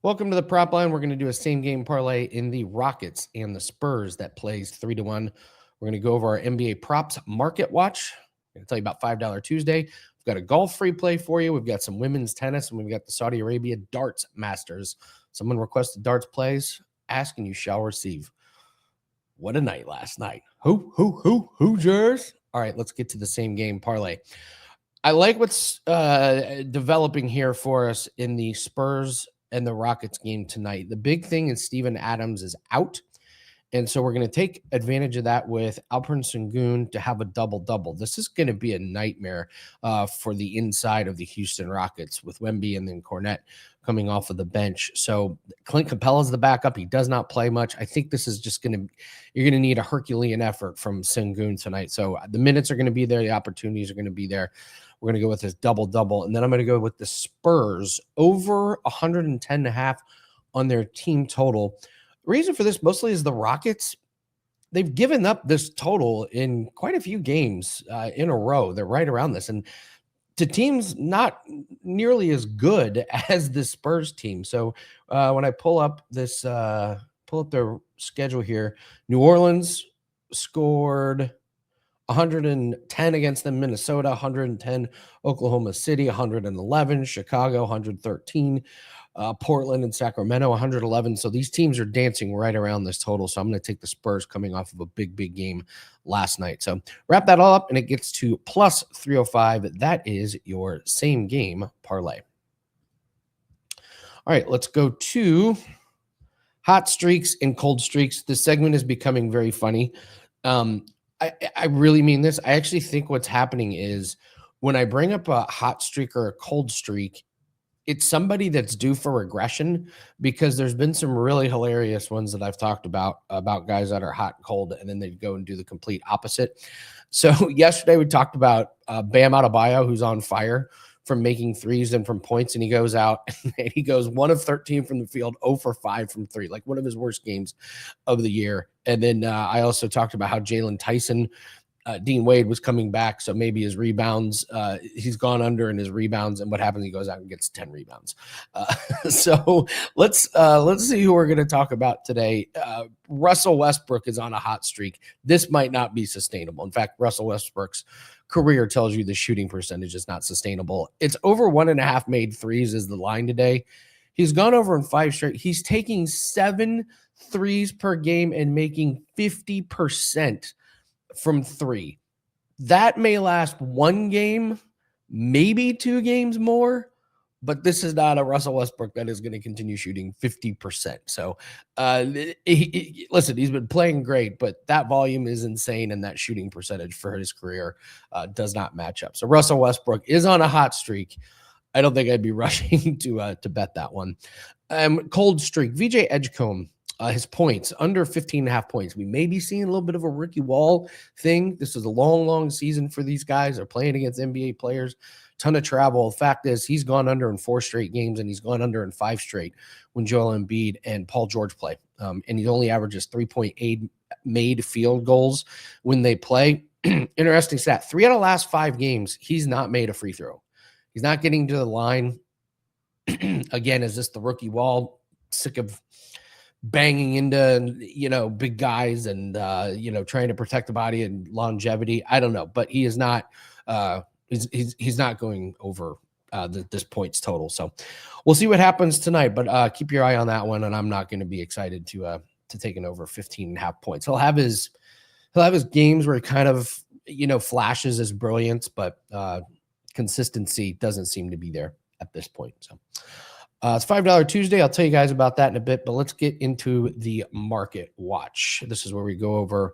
Welcome to the prop line. We're going to do a same game parlay in the Rockets and the Spurs that plays 3-1. We're going to go over our NBA props market watch. I'm going to tell you about $5 Tuesday. We've got a golf free play for you. We've got some women's tennis, and we've got the Saudi Arabia darts masters. Someone requested darts plays. Ask and you shall receive. What a night last night. Hoosiers. All right, let's get to the same game parlay. I like what's developing here for us in the Spurs and the Rockets game tonight. The big thing is Steven Adams is out. And so we're going to take advantage of that with Alperen Sengun to have a double-double. This is going to be a nightmare for the inside of the Houston Rockets with Wemby and then Cornette coming off of the bench. So Clint Capella's the backup. He does not play much. I think this is just you're going to need a Herculean effort from Sengun tonight. So the minutes are going to be there. The opportunities are going to be there. We're going to go with this double-double. And then I'm going to go with the Spurs over 110.5 on their team total. The reason for this mostly is the Rockets. They've given up this total in quite a few games in a row. They're right around this. And to teams not nearly as good as the Spurs team. So when I pull up their schedule here, New Orleans scored 110 against them, Minnesota 110, Oklahoma City 111, Chicago 113, Portland and Sacramento 111. So these teams are dancing right around this total. So I'm going to take the Spurs coming off of a big game last night. So wrap that all up and it gets to plus 305. That is your same game parlay. All right, let's go to hot streaks and cold streaks. This segment is becoming very funny. I really mean this. I actually think what's happening is when I bring up a hot streak or a cold streak, it's somebody that's due for regression because there's been some really hilarious ones that I've talked about guys that are hot and cold, and then they go and do the complete opposite. So yesterday we talked about Bam Adebayo, who's on fire from making threes and from points, and he goes out and he goes 1 of 13 from the field, 0 for 5 from 3, like one of his worst games of the year. And then I also talked about how Jalen Tyson, Dean Wade was coming back, so maybe his rebounds, he's gone under in his rebounds, and what happens? He goes out and gets 10 rebounds. So let's see who we're going to talk about today. Russell Westbrook is on a hot streak. This might not be sustainable. In fact, Russell Westbrook's career tells you the shooting percentage is not sustainable. It's over 1.5 made threes is the line today. He's gone over in 5 straight. He's taking 7 threes per game and making 50% from 3. That may last 1 game, maybe 2 games more, but this is not a Russell Westbrook that is going to continue shooting 50%. So listen, he's been playing great, but that volume is insane, and that shooting percentage for his career does not match up. So Russell Westbrook is on a hot streak. I don't think I'd be rushing to bet that one. Cold streak, VJ Edgecombe. His points, under 15.5 points. We may be seeing a little bit of a Ricky Wall thing. This is a long season for these guys. They're playing against NBA players, ton of travel. The fact is he's gone under in 4 straight games, and he's gone under in 5 straight when Joel Embiid and Paul George play. And he only averages 3.8 made field goals when they play. Interesting stat. 3 out of the last 5 games, he's not made a free throw. He's not getting to the line. Again, is this the Ricky Wall? Sick of banging into, big guys and, trying to protect the body and longevity. I don't know, but he is not, he's not going over this points total. So we'll see what happens tonight, but keep your eye on that one. And I'm not going to be excited to take an over 15.5 points. He'll have his games where he kind of, flashes his brilliance, but consistency doesn't seem to be there at this point. So it's $5 Tuesday. I'll tell you guys about that in a bit, but let's get into the market watch. This is where we go over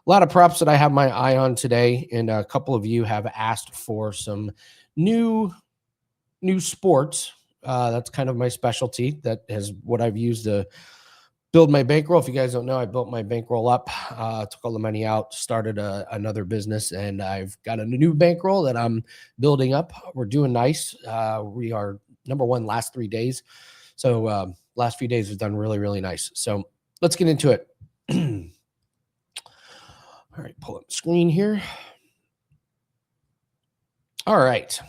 a lot of props that I have my eye on today, and a couple of you have asked for some new sports. That's kind of my specialty. That is what I've used to build my bankroll. If you guys don't know, I built my bankroll up, took all the money out, started another business, and I've got a new bankroll that I'm building up. We're doing nice. We are number 1 last 3 days. So last few days have done really nice. So let's get into it. All right, pull up the screen here. All right.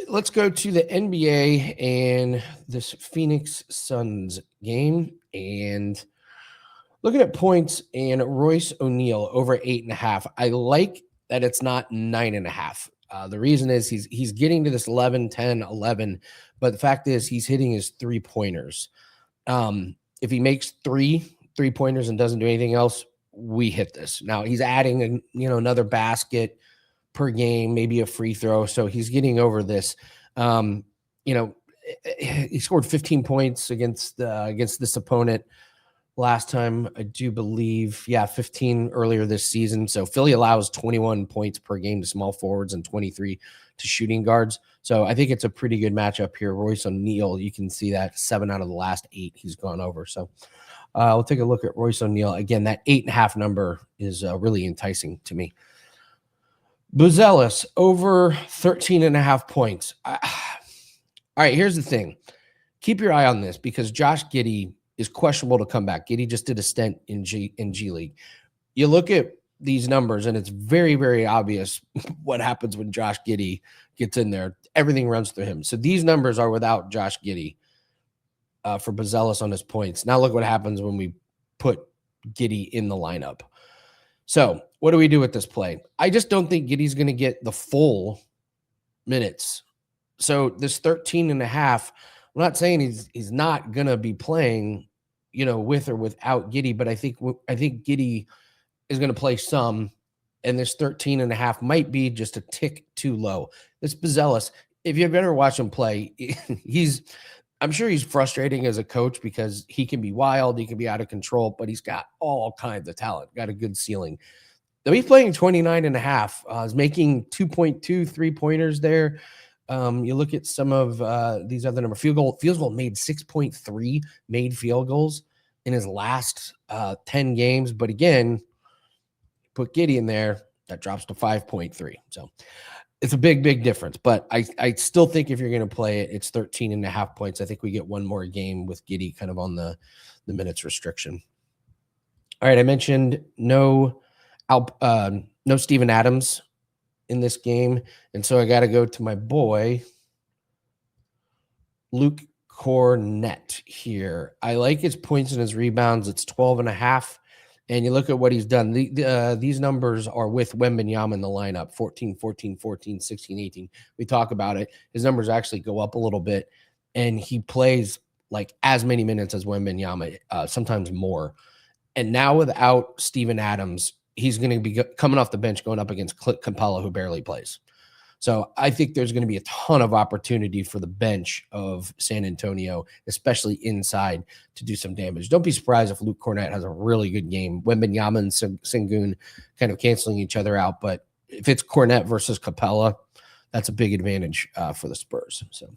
Let's go to the NBA and this Phoenix Suns game. And looking at points and Royce O'Neal over 8.5. I like that it's not 9.5. The reason is he's getting to this 11, 10, 11. But the fact is he's hitting his 3-pointers. If he makes 3-pointers and doesn't do anything else, we hit this. Now he's adding another basket per game, maybe a free throw. So he's getting over this. He scored 15 points against this opponent last time, I do believe. 15 earlier this season. So Philly allows 21 points per game to small forwards and 23 to shooting guards. So I think it's a pretty good matchup here. Royce O'Neal, you can see that 7 out of the last 8 he's gone over. So we'll take a look at Royce O'Neal. Again, that 8.5 number is really enticing to me. Buzelis over 13.5 points. All right, here's the thing. Keep your eye on this because Josh Giddey is questionable to come back. Giddey just did a stint in G League. You look at these numbers, and it's very, very obvious what happens when Josh Giddey gets in there. Everything runs through him. So these numbers are without Josh Giddey for Buzelis on his points. Now look what happens when we put Giddey in the lineup. So what do we do with this play? I just don't think Giddey's going to get the full minutes. So this 13.5, I'm not saying he's not going to be playing, with or without Giddey, but I think Giddey is going to play some, and this 13.5 might be just a tick too low. This Buzelis, if you've ever watched him play, I'm sure he's frustrating as a coach because he can be wild, he can be out of control, but he's got all kinds of talent, got a good ceiling. Though he's playing 29.5, is making 2.2 3-pointers there. You look at some of these other numbers. Field goal made 6.3 made field goals in his last 10 games. But again, put Giddey in there, that drops to 5.3. So it's a big, big difference. But I still think if you're going to play it, it's 13.5 points. I think we get one more game with Giddey kind of on the minutes restriction. All right, I mentioned no Steven Adams in this game, and so I got to go to my boy Luke Cornett here. I like his points and his rebounds. It's 12.5, and you look at what he's done. These numbers are with Wembanyama in the lineup: 14, 14, 14, 16, 18. We talk about it. His numbers actually go up a little bit, and he plays like as many minutes as Wembanyama, sometimes more. And now without Steven Adams, he's going to be coming off the bench going up against Clint Capella, who barely plays. So I think there's going to be a ton of opportunity for the bench of San Antonio, especially inside, to do some damage. Don't be surprised if Luke Cornett has a really good game. Wembanyama and Sengun kind of canceling each other out. But if it's Cornett versus Capella, that's a big advantage for the Spurs. So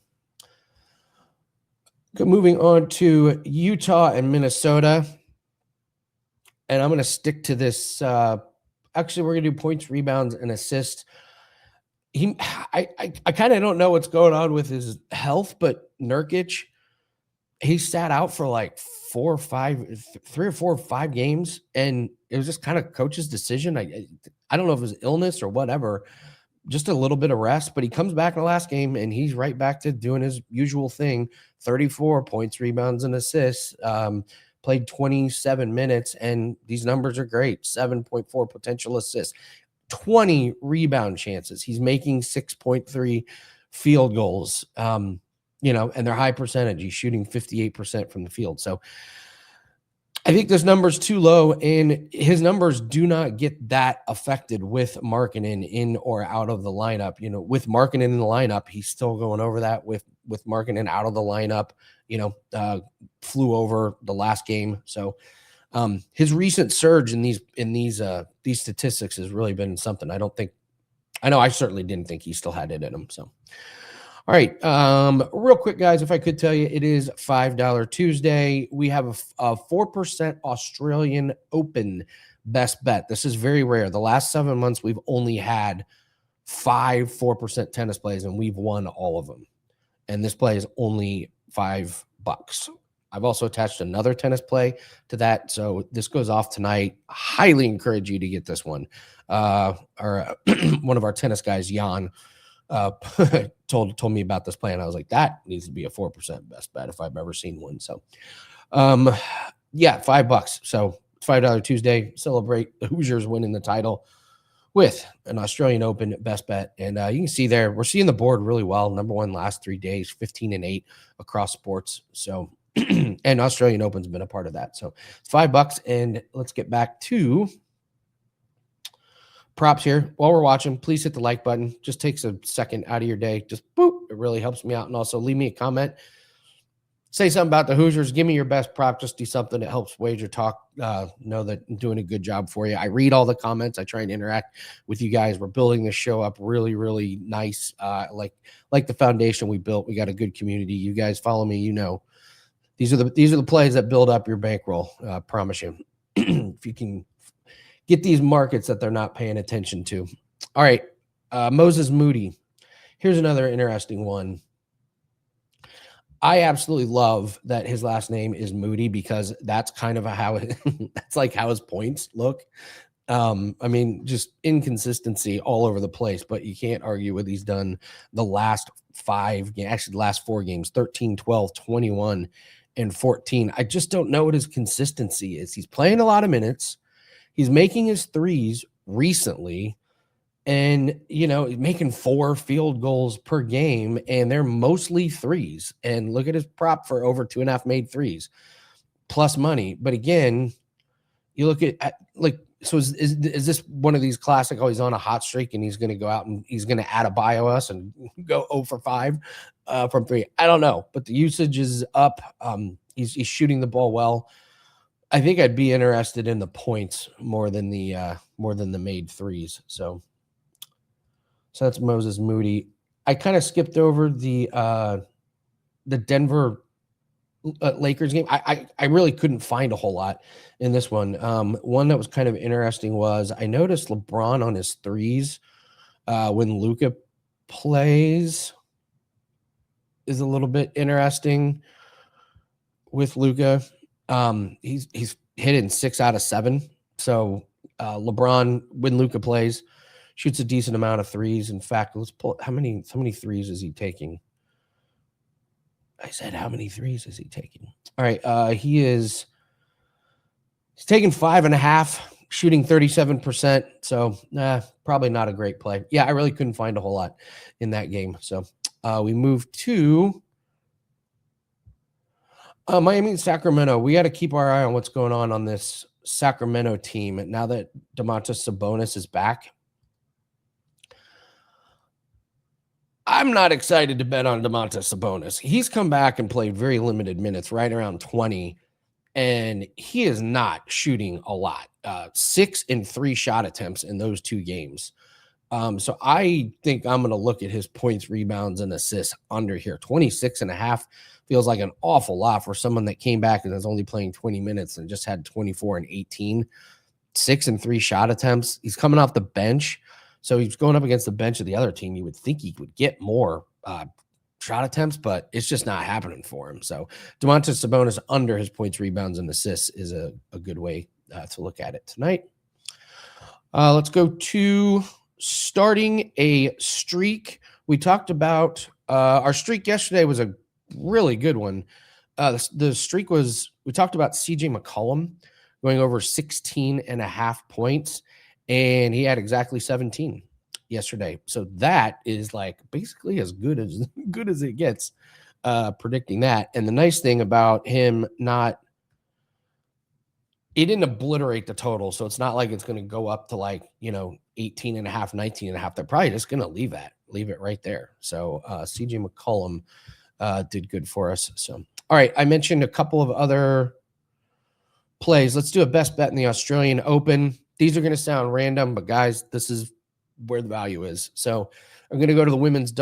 moving on to Utah and Minnesota. And I'm going to stick to this. Actually, we're going to do points, rebounds, and assists. I kind of don't know what's going on with his health, but Nurkic, he sat out for like 3 or 4 or 5 games, and it was just kind of coach's decision. I don't know if it was illness or whatever, just a little bit of rest, but he comes back in the last game, and he's right back to doing his usual thing: 34 points, rebounds, and assists. Played 27 minutes, and these numbers are great. 7.4 potential assists, 20 rebound chances. He's making 6.3 field goals, and they're high percentage. He's shooting 58% from the field. So I think this number's too low, and his numbers do not get that affected with Markkanen in or out of the lineup. With Markkanen in the lineup, he's still going over that. With Markkanen out of the lineup, flew over the last game. So his recent surge in these statistics has really been something. I certainly didn't think he still had it in him. So, all right. Real quick, guys, if I could tell you, it is $5 Tuesday. We have a 4% Australian Open best bet. This is very rare. The last 7 months, we've only had 4% tennis plays, and we've won all of them. And this play is only $5. I've also attached another tennis play to that. So this goes off tonight. Highly encourage you to get this one. One of our tennis guys, Jan, told me about this plan. I was like, that needs to be a 4% best bet if I've ever seen one. So, yeah, $5. So $5 Tuesday. Celebrate the Hoosiers winning the title with an Australian Open best bet. And you can see there, we're seeing the board really well. Number one last 3 days, 15-8 across sports. So, and Australian Open's been a part of that. So it's $5. And let's get back to props here. While we're watching, please hit the like button. Just takes a second out of your day. Just boop. It really helps me out. And also leave me a comment. Say something about the Hoosiers. Give me your best prop. Just do something that helps Wager Talk know that I'm doing a good job for you. I read all the comments. I try and interact with you guys. We're building this show up really, really nice. Like the foundation we built. We got a good community. You guys follow me. You know, these are the plays that build up your bankroll. Promise you. If you can get these markets that they're not paying attention to. All right, Moses Moody. Here's another interesting one. I absolutely love that his last name is Moody because that's kind of that's like how his points look. I mean, just inconsistency all over the place, but you can't argue with he's done the last 5 games, actually the last 4 games, 13, 12, 21, and 14. I just don't know what his consistency is. He's playing a lot of minutes. He's making his threes recently. And, you know, making 4 field goals per game, and they're mostly threes. And look at his prop for over 2.5 made threes plus money. But again, you look at so is this one of these classic, oh, he's on a hot streak and he's going to go out and he's going to add a bio us and go 0 for 5 from 3? I don't know, but the usage is up. He's shooting the ball well. I think I'd be interested in the points more than the made threes. So that's Moses Moody. I kind of skipped over the Denver Lakers game. I really couldn't find a whole lot in this one. One that was kind of interesting was I noticed LeBron on his threes when Luka plays is a little bit interesting with Luka. He's hitting 6 out of 7. So LeBron, when Luka plays, shoots a decent amount of threes. In fact, let's pull how many threes is he taking? I said, how many threes is he taking? All right. He's taking 5.5, shooting 37%. So probably not a great play. Yeah, I really couldn't find a whole lot in that game. So we move to Miami and Sacramento. We got to keep our eye on what's going on this Sacramento team. Now that Domantas Sabonis is back, I'm not excited to bet on Domantas Sabonis. He's come back and played very limited minutes, right around 20, and he is not shooting a lot. 6 and 3 shot attempts in those 2 games. So I think I'm going to look at his points, rebounds, and assists under here. 26.5 feels like an awful lot for someone that came back and is only playing 20 minutes and just had 24 and 18. 6 and 3 shot attempts. He's coming off the bench. So he's going up against the bench of the other team. You would think he would get more shot attempts, but it's just not happening for him. So Domantas Sabonis under his points, rebounds, and assists is a good way to look at it tonight. Let's go to starting a streak. We talked about our streak yesterday was a really good one. The streak was, we talked about CJ McCollum going over 16.5 points. And he had exactly 17 yesterday. So that is like basically as good as it gets, predicting that. And the nice thing about him he didn't obliterate the total. So it's not like it's going to go up to 18.5, 19.5. They're probably just going to leave it right there. So CJ McCollum did good for us. So, all right. I mentioned a couple of other plays. Let's do a best bet in the Australian Open. These are going to sound random, but guys, this is where the value is. So I'm going to go to the women's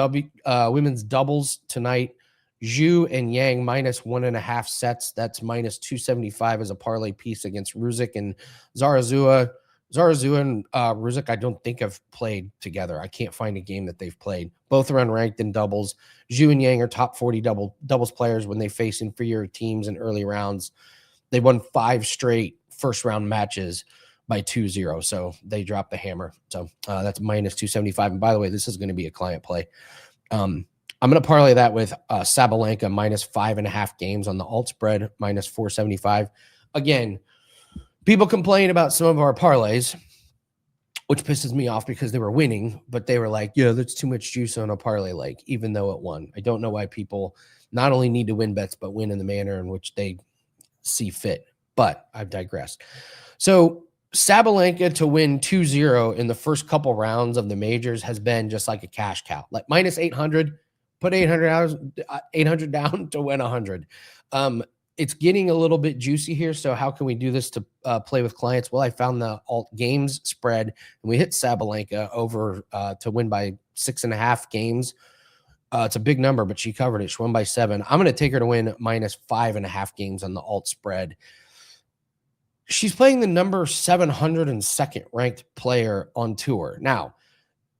doubles tonight. Zhu and Yang minus 1.5 sets. That's minus 275 as a parlay piece against Ruzic and Zarazua. Zarazua and Ruzic, I don't think have played together. I can't find a game that they've played. Both are unranked in doubles. Zhu and Yang are top 40 doubles players when they face inferior teams in early rounds. They won 5 straight first round matches by 2-0. So they dropped the hammer. So that's minus 275. And by the way, this is going to be a client play. I'm going to parlay that with Sabalenka minus 5.5 games on the alt spread, minus 475. Again, people complain about some of our parlays, which pisses me off because they were winning, but they were like, yeah, that's too much juice on a parlay, like, even though it won. I don't know why people not only need to win bets, but win in the manner in which they see fit. But I've digressed. So Sabalenka to win 2-0 in the first couple rounds of the majors has been just like a cash cow, like minus 800, put 800 down to win 100. It's getting a little bit juicy here. So how can we do this to play with clients? Well, I found the alt games spread, and we hit Sabalenka over to win by 6.5 games. It's a big number, but she covered it. She won by 7. I'm going to take her to win minus 5.5 games on the alt spread. She's playing the number 702nd ranked player on tour. Now,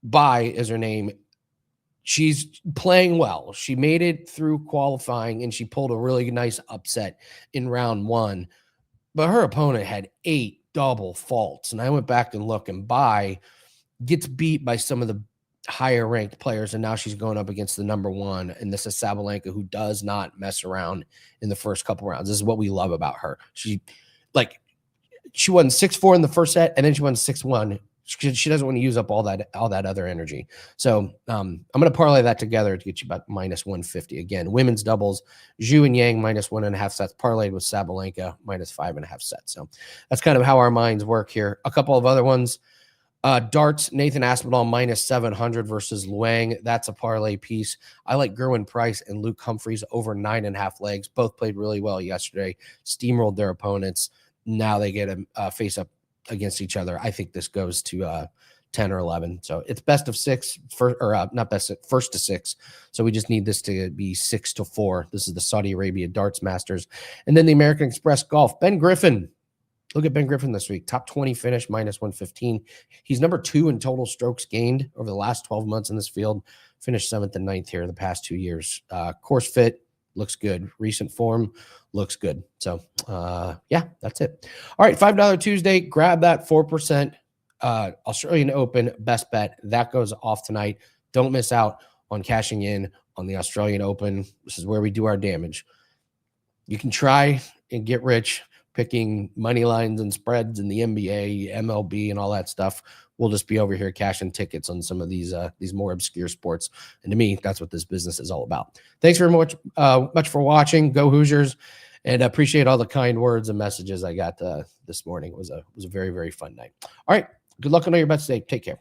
Bai is her name. She's playing well. She made it through qualifying, and she pulled a really nice upset in round 1. But her opponent had 8 double faults. And I went back and looked, and Bai gets beat by some of the higher ranked players, and now she's going up against the number 1. And this is Sabalenka, who does not mess around in the first couple rounds. This is what we love about her. She won 6-4 in the first set, and then she won 6-1. She doesn't want to use up all that other energy. So I'm going to parlay that together to get you about minus 150. Again, women's doubles, Zhu and Yang minus 1.5 sets, parlayed with Sabalenka minus 5.5 sets. So that's kind of how our minds work here. A couple of other ones. Darts, Nathan Aspinall minus 700 versus Luang. That's a parlay piece. I like Gerwin Price and Luke Humphreys over 9.5 legs. Both played really well yesterday, steamrolled their opponents. Now they get a face up against each other. I think this goes to 10 or 11. So it's best of 6, first to 6. So we just need this to be 6-4. This is the Saudi Arabia Darts Masters. And then the American Express Golf. Ben Griffin. Look at Ben Griffin this week. Top 20 finish, minus 115. He's number 2 in total strokes gained over the last 12 months in this field. Finished 7th and 9th here in the past 2 years. Course fit looks good. Recent form looks good. So, yeah, that's it. All right, $5 Tuesday. Grab that 4% Australian Open best bet. That goes off tonight. Don't miss out on cashing in on the Australian Open. This is where we do our damage. You can try and get rich picking money lines and spreads in the NBA, MLB, and all that stuff. We'll just be over here cashing tickets on some of these more obscure sports. And to me, that's what this business is all about. Thanks very much for watching. Go Hoosiers, and appreciate all the kind words and messages I got this morning. It was a very, very fun night. All right. Good luck on all your bets today. Take care.